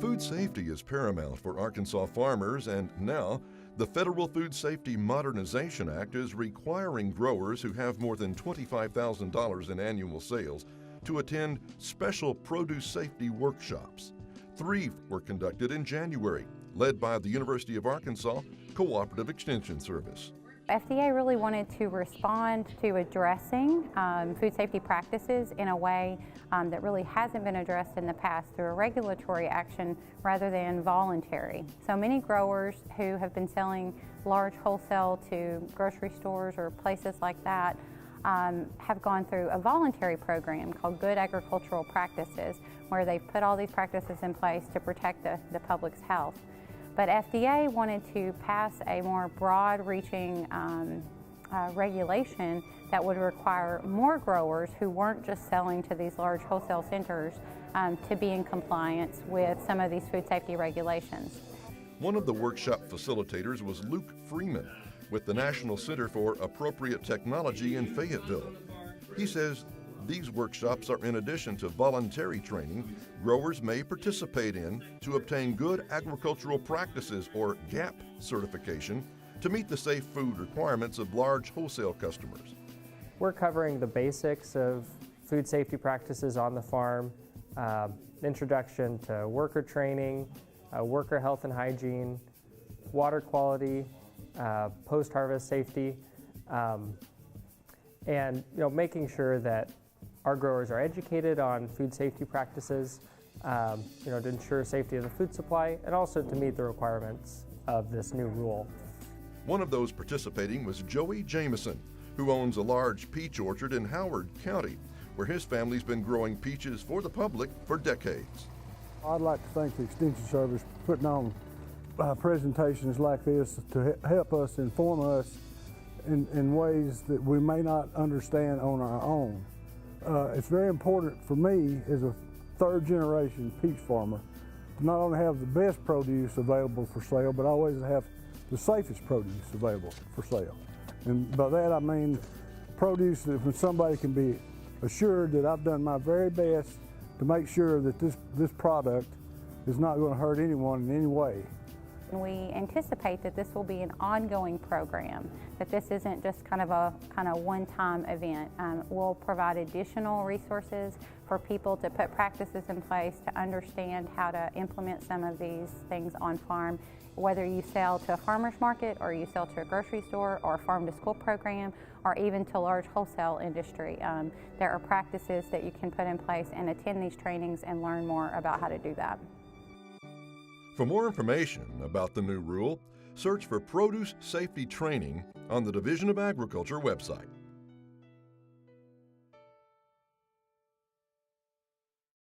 Food safety is paramount for Arkansas farmers, and now the Federal Food Safety Modernization Act is requiring growers who have more than $25,000 in annual sales to attend special produce safety workshops. 3 were conducted in January, led by the University of Arkansas Cooperative Extension Service. FDA really wanted to respond to addressing food safety practices in a way that really hasn't been addressed in the past through a regulatory action rather than voluntary. So many growers who have been selling large wholesale to grocery stores or places like that have gone through a voluntary program called Good Agricultural Practices, where they've put all these practices in place to protect the public's health. But FDA wanted to pass a more broad-reaching regulation that would require more growers who weren't just selling to these large wholesale centers to be in compliance with some of these food safety regulations. One of the workshop facilitators was Luke Freeman with the National Center for Appropriate Technology in Fayetteville. He says these workshops are in addition to voluntary training growers may participate in to obtain good agricultural practices or GAP certification to meet the safe food requirements of large wholesale customers. We're covering the basics of food safety practices on the farm, introduction to worker training, worker health and hygiene, water quality, post-harvest safety, and making sure that our growers are educated on food safety practices, to ensure safety of the food supply and also to meet the requirements of this new rule. One of those participating was Joey Jameson, who owns a large peach orchard in Howard County, where his family's been growing peaches for the public for decades. I'd like to thank the Extension Service for putting on presentations like this to help us, inform us in ways that we may not understand on our own. It's very important for me as a third-generation peach farmer to not only have the best produce available for sale, but always have the safest produce available for sale. And by that I mean produce that when somebody can be assured that I've done my very best to make sure that this product is not going to hurt anyone in any way. We anticipate that this will be an ongoing program, that this isn't just kind of a one-time event. We'll provide additional resources for people to put practices in place to understand how to implement some of these things on farm, whether you sell to a farmer's market or you sell to a grocery store or a farm-to-school program or even to large wholesale industry. There are practices that you can put in place and attend these trainings and learn more about how to do that. For more information about the new rule, search for Produce Safety Training on the Division of Agriculture website.